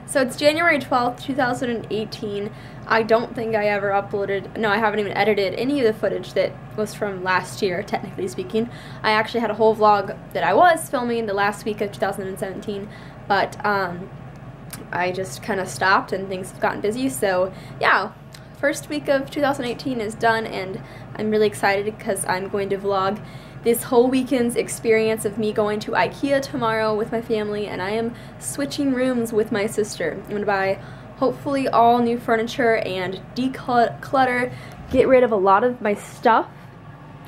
So it's January 12th, 2018. I don't think I ever uploaded, no, I haven't even edited any of the footage that was from last year, technically speaking. I actually had a whole vlog that I was filming the last week of 2017, but I just kind of stopped and things have gotten busy. So yeah, first week of 2018 is done, and I'm really excited because I'm going to vlog this whole weekend's experience of me going to IKEA tomorrow with my family, and I am switching rooms with my sister. I'm going to buy hopefully all new furniture and declutter, get rid of a lot of my stuff.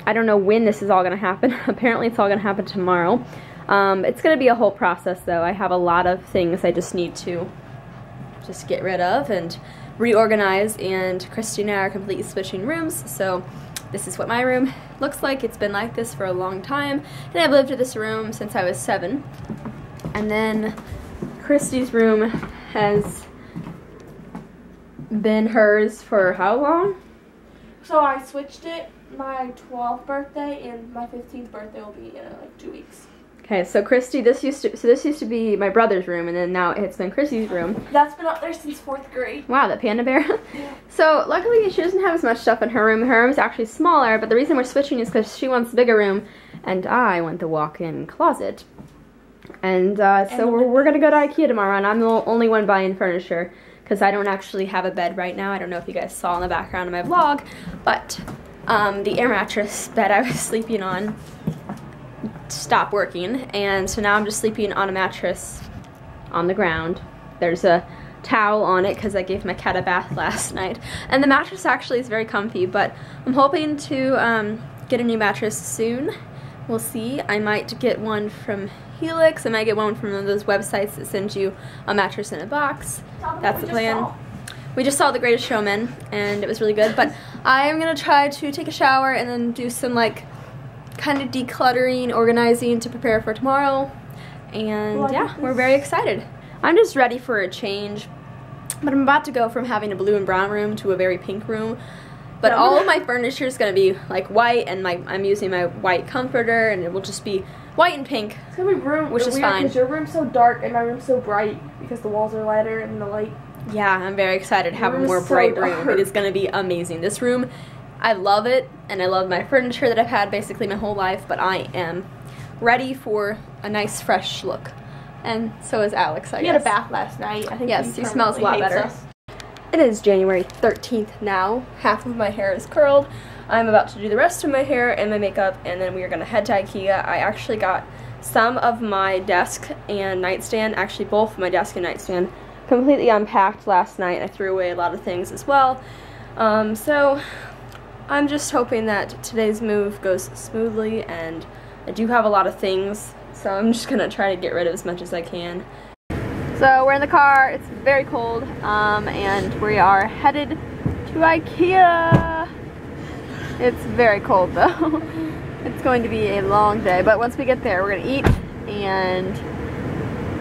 I don't know when this is all going to happen. Apparently it's all going to happen tomorrow. It's going to be a whole process though. I have a lot of things I just need to just get rid of and reorganize, and Christy and I are completely switching rooms, so this is what my room looks like. It's been like this for a long time, and I've lived in this room since I was 7. And then Christy's room has been hers for how long? So I switched it my 12th birthday, and my 15th birthday will be in like 2 weeks. Okay, so Christy, this used to be my brother's room, and then now it's been Christy's room. That's been up there since 4th grade. Wow, that panda bear. Yeah. So luckily she doesn't have as much stuff in her room. Her room is actually smaller, but the reason we're switching is because she wants the bigger room, and I want the walk-in closet. And so we're gonna go to IKEA tomorrow, and I'm the only one buying furniture because I don't actually have a bed right now. I don't know if you guys saw in the background of my vlog, but the air mattress that I was sleeping on stopped working, and so now I'm just sleeping on a mattress on the ground. There's a towel on it because I gave my cat a bath last night, and the mattress actually is very comfy, but I'm hoping to get a new mattress soon. We'll see. I might get one from Helix. I might get one from one of those websites that send you a mattress in a box. That's the plan. We just saw The Greatest Showman, and it was really good, but I'm gonna try to take a shower and then do some like kind of decluttering, organizing to prepare for tomorrow, and yeah, we're very excited. I'm just ready for a change, but I'm about to go from having a blue and brown room to a very pink room, but all of my furniture is going to be like white, and I'm using my white comforter, and it will just be white and pink. It's gonna be room, which is fine. Because your room's so dark and my room's so bright because the walls are lighter and the light. Yeah, I'm very excited to have a more bright room. It is going to be amazing. This room, I love it, and I love my furniture that I've had basically my whole life, but I am ready for a nice fresh look. And so is Alex, I guess. He had a bath last night. I think yes, he smells a lot better. It is January 13th now. Half of my hair is curled. I'm about to do the rest of my hair and my makeup, and then we are going to head to IKEA. I actually got some of my desk and nightstand, actually both my desk and nightstand, completely unpacked last night. I threw away a lot of things as well. So I'm just hoping that today's move goes smoothly, and I do have a lot of things, so I'm just gonna try to get rid of as much as I can. So we're in the car, it's very cold, and we are headed to IKEA. It's very cold though. It's going to be a long day, but once we get there we're gonna eat, and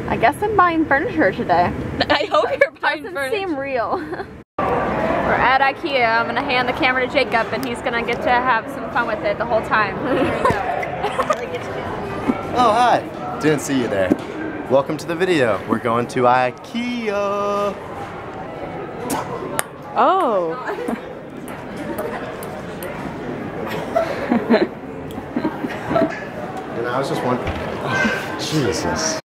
I guess I'm buying furniture today. I hope you're buying furniture. furniture. Doesn't seem real. We're at IKEA. I'm gonna hand the camera to Jacob, and he's gonna get to have some fun with it the whole time. Here you go. Oh, hi. Didn't see you there. Welcome to the video. We're going to IKEA. Oh. And I was just wondering. Oh, Jesus.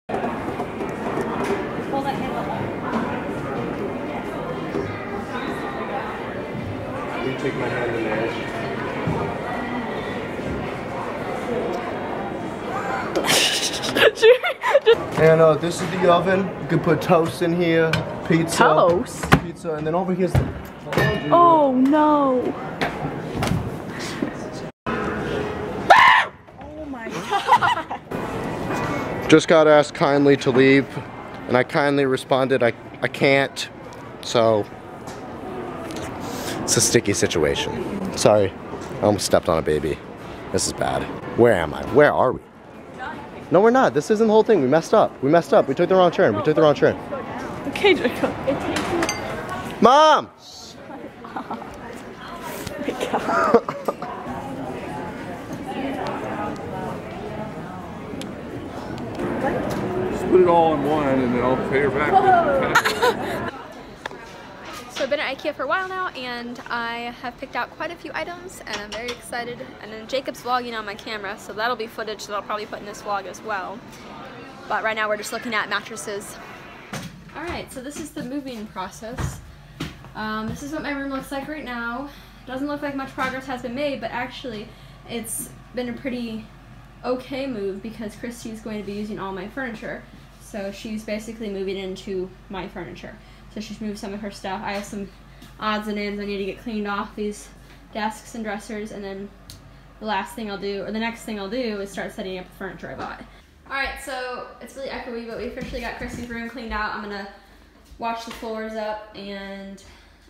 Take my hand in there. And this is the oven. You can put toast in here, pizza. Toast? Pizza, and then over here's the laundry. Oh no. Oh my god. Just got asked kindly to leave, and I kindly responded, I can't. So it's a sticky situation. Sorry, I almost stepped on a baby. This is bad. Where am I? Where are we? No, we're not. This isn't the whole thing. We messed up. We messed up. We took the wrong turn. We took the wrong turn. Okay, Jacob. Mom! Oh my god. put it all in one, and then I'll pay her back. So I've been at IKEA for a while now, and I have picked out quite a few items, and I'm very excited. And then Jacob's vlogging on my camera, so that'll be footage that I'll probably put in this vlog as well. But right now we're just looking at mattresses. Alright, so this is the moving process. This is what my room looks like right now. Doesn't look like much progress has been made, but actually it's been a pretty okay move because Christy's going to be using all my furniture. So she's basically moving into my furniture. So she's moved some of her stuff. I have some odds and ends I need to get cleaned off, these desks and dressers, and then the next thing I'll do is start setting up the furniture I bought. Alright, so it's really echoey, but we officially got Christy's room cleaned out. I'm gonna wash the floors up, and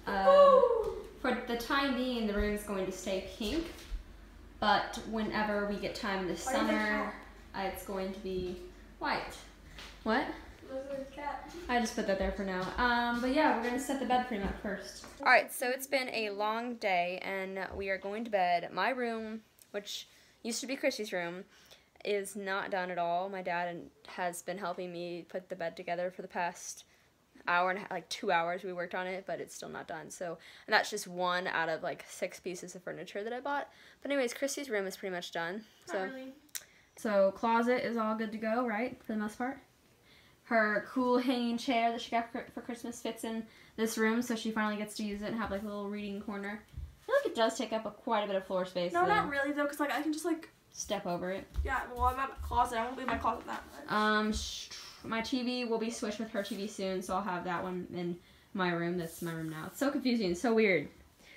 for the time being the room is going to stay pink, but whenever we get time this summer, it's going to be white. What? I just put that there for now. But yeah, we're gonna set the bed frame up first. Alright, so it's been a long day and we are going to bed. My room, which used to be Christy's room, is not done at all. My dad has been helping me put the bed together for the past hour and a half, like 2 hours we worked on it, but it's still not done. So, and that's just one out of like 6 pieces of furniture that I bought. But anyways, Christy's room is pretty much done. So closet is all good to go, right? For the most part. Her cool hanging chair that she got for Christmas fits in this room, so she finally gets to use it and have like a little reading corner. I feel like it does take up quite a bit of floor space. No, not really though, because like I can just like step over it. Yeah, well, I'm at my closet. I won't leave my closet that much. My TV will be switched with her TV soon, so I'll have that one in my room. That's my room now. It's so confusing. It's so weird.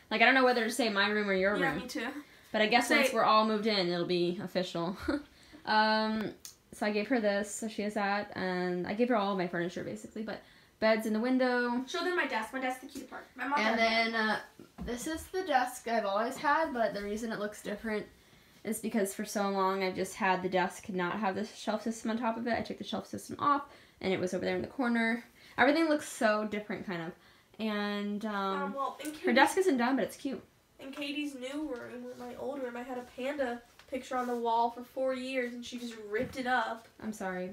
Like, I don't know whether to say my room or your room. Yeah, me too. But I guess once we're all moved in, it'll be official. So I gave her this, so she has that, and I gave her all of my furniture, basically, but bed's in the window. Show them my desk. My desk's the cute part. My mom and then, this is the desk I've always had, but the reason it looks different is because for so long I've just had the desk not have the shelf system on top of it. I took the shelf system off, and it was over there in the corner. Everything looks so different, kind of. And, well, her desk isn't done, but it's cute. In Katie's new room, my old room, I had a panda picture on the wall for 4 years, and she just ripped it up. I'm sorry.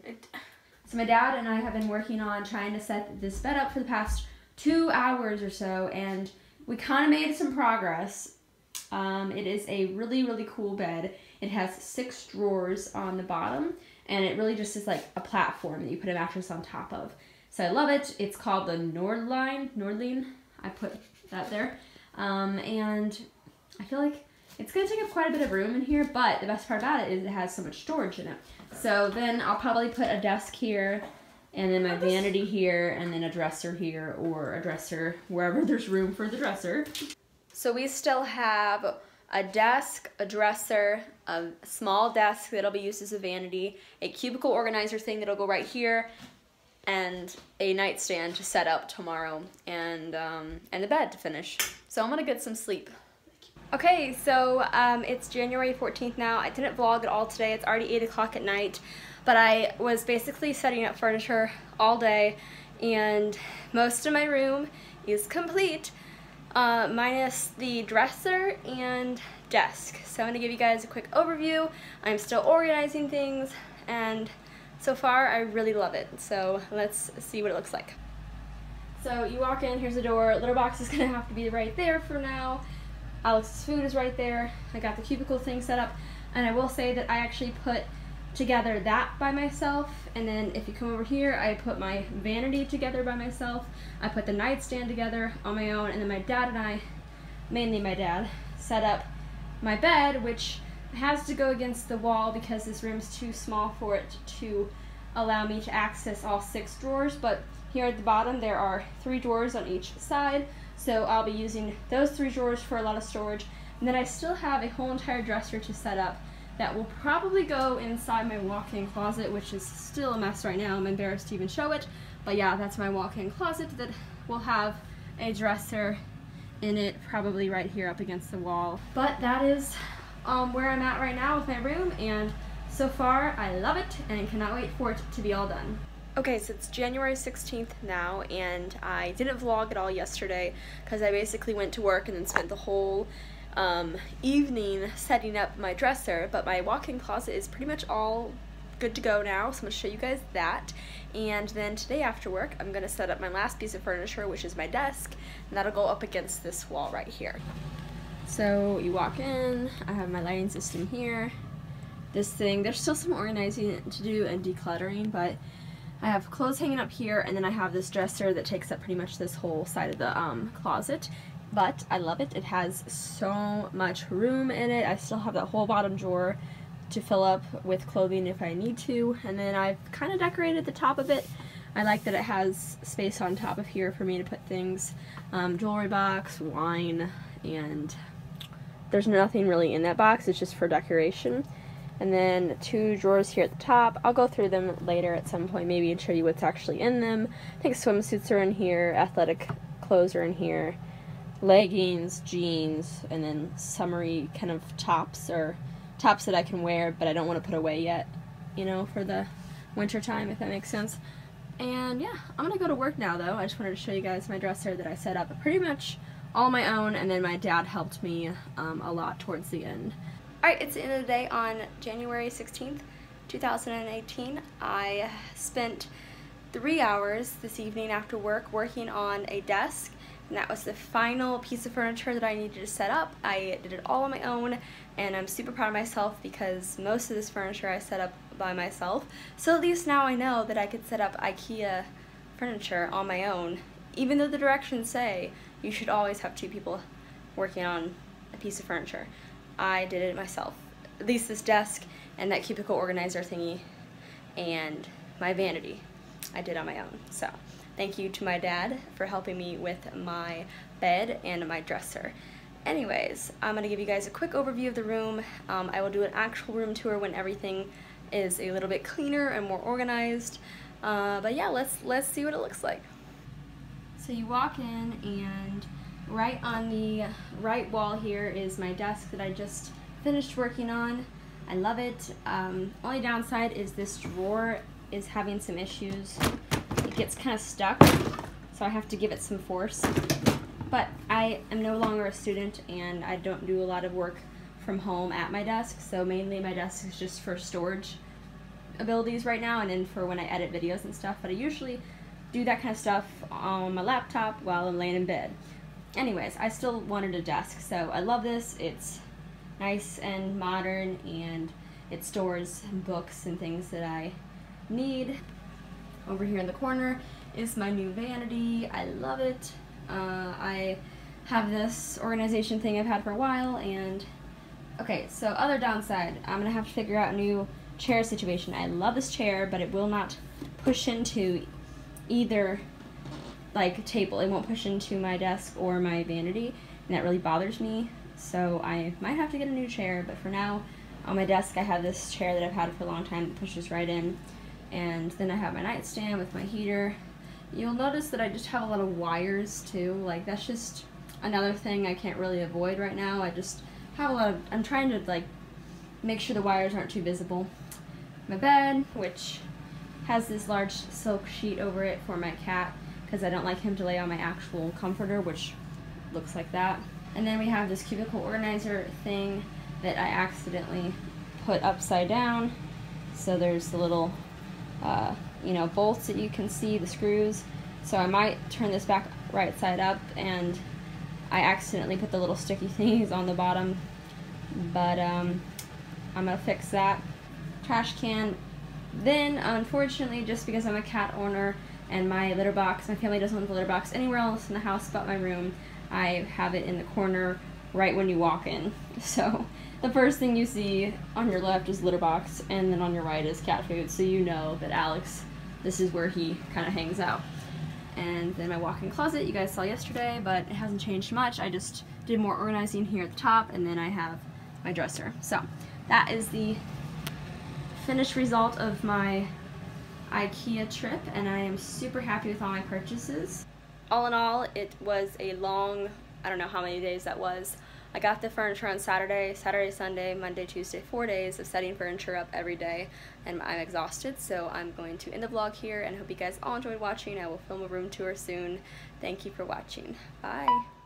So my dad and I have been working on trying to set this bed up for the past 2 hours or so, and we kind of made some progress. It is a really, really cool bed. It has 6 drawers on the bottom, and it really just is like a platform that you put a mattress on top of. So I love it. It's called the Nordline. I put that there. And I feel like it's going to take up quite a bit of room in here, but the best part about it is it has so much storage in it. So then I'll probably put a desk here, and then my vanity here, and then a dresser here, or a dresser wherever there's room for the dresser. So we still have a desk, a dresser, a small desk that'll be used as a vanity, a cubicle organizer thing that'll go right here, and a nightstand to set up tomorrow, and the bed to finish. So I'm gonna get some sleep. Okay, so it's January 14th now. I didn't vlog at all today. It's already 8 o'clock at night, but I was basically setting up furniture all day, and most of my room is complete, minus the dresser and desk. So I'm gonna give you guys a quick overview. I'm still organizing things, and so far I really love it. So let's see what it looks like. So you walk in, here's the door. Litter box is gonna have to be right there for now. Alex's food is right there. I got the cubicle thing set up, and I will say that I actually put together that by myself, and then if you come over here, I put my vanity together by myself. I put the nightstand together on my own, and then my dad and I, mainly my dad, set up my bed, which has to go against the wall because this room's too small for it to allow me to access all 6 drawers, but here at the bottom there are 3 drawers on each side. So I'll be using those 3 drawers for a lot of storage. And then I still have a whole entire dresser to set up that will probably go inside my walk-in closet, which is still a mess right now. I'm embarrassed to even show it. But yeah, that's my walk-in closet that will have a dresser in it, probably right here up against the wall. But that is where I'm at right now with my room, and so far I love it and cannot wait for it to be all done. Okay, so it's January 16th now, and I didn't vlog at all yesterday because I basically went to work and then spent the whole evening setting up my dresser, but my walk-in closet is pretty much all good to go now, so I'm going to show you guys that. And then today after work, I'm going to set up my last piece of furniture, which is my desk, and that'll go up against this wall right here. So you walk in, I have my lighting system here. This thing, there's still some organizing to do and decluttering, but I have clothes hanging up here, and then I have this dresser that takes up pretty much this whole side of the closet. But I love it. It has so much room in it. I still have that whole bottom drawer to fill up with clothing if I need to. And then I've kind of decorated the top of it. I like that it has space on top of here for me to put things, jewelry box, wine, and there's nothing really in that box. It's just for decoration. And then 2 drawers here at the top. I'll go through them later at some point maybe and show you what's actually in them. I think swimsuits are in here, athletic clothes are in here, leggings, jeans, and then summery kind of tops, or tops that I can wear but I don't want to put away yet, you know, for the winter time, if that makes sense. And yeah, I'm gonna go to work now though. I just wanted to show you guys my dresser that I set up pretty much all on my own, and then my dad helped me a lot towards the end. Alright, it's the end of the day on January 16th, 2018. I spent 3 hours this evening after work working on a desk, and that was the final piece of furniture that I needed to set up. I did it all on my own, and I'm super proud of myself because most of this furniture I set up by myself. So at least now I know that I could set up IKEA furniture on my own, even though the directions say you should always have 2 people working on a piece of furniture. I did it myself. At least this desk and that cubicle organizer thingy and my vanity I did on my own. So thank you to my dad for helping me with my bed and my dresser. Anyways, I'm going to give you guys a quick overview of the room. I will do an actual room tour when everything is a little bit cleaner and more organized. But yeah, let's see what it looks like. So you walk in, and right on the right wall here is my desk that I just finished working on. I love it. Only downside is this drawer is having some issues. It gets kind of stuck, so I have to give it some force. But I am no longer a student, and I don't do a lot of work from home at my desk, so mainly my desk is just for storage abilities right now, and then for when I edit videos and stuff. But I usually do that kind of stuff on my laptop while I'm laying in bed. Anyways, I still wanted a desk, so I love this. It's nice and modern, and it stores books and things that I need. Over here in the corner is my new vanity. I love it. I have this organization thing I've had for a while, and okay, so other downside, I'm gonna have to figure out a new chair situation. I love this chair, but it will not push into either like table. It won't push into my desk or my vanity, and that really bothers me. So I might have to get a new chair, but for now, on my desk I have this chair that I've had for a long time that pushes right in, and then I have my nightstand with my heater. You'll notice that I just have a lot of wires too. Like, that's just another thing I can't really avoid right now. I just have a lot of, I'm trying to like make sure the wires aren't too visible. My bed, which has this large silk sheet over it for my cat, because I don't like him to lay on my actual comforter, which looks like that. And then we have this cubicle organizer thing that I accidentally put upside down. So there's the little, you know, bolts that you can see, the screws. So I might turn this back right side up, and I accidentally put the little sticky thingies on the bottom. But I'm gonna fix that. Trash can. Then, unfortunately, just because I'm a cat owner and my litter box, my family doesn't want the litter box anywhere else in the house but my room, I have it in the corner right when you walk in. So the first thing you see on your left is litter box, and then on your right is cat food, so you know that Alex, this is where he kind of hangs out. And then my walk-in closet you guys saw yesterday, but it hasn't changed much. I just did more organizing here at the top, and then I have my dresser. So that is the finished result of my IKEA trip, and I am super happy with all my purchases. All in all, it was a long, I don't know how many days that was. I got the furniture on Saturday, Sunday, Monday, Tuesday, 4 days of setting furniture up every day, and I'm exhausted, so I'm going to end the vlog here, and I hope you guys all enjoyed watching. I will film a room tour soon. Thank you for watching. Bye!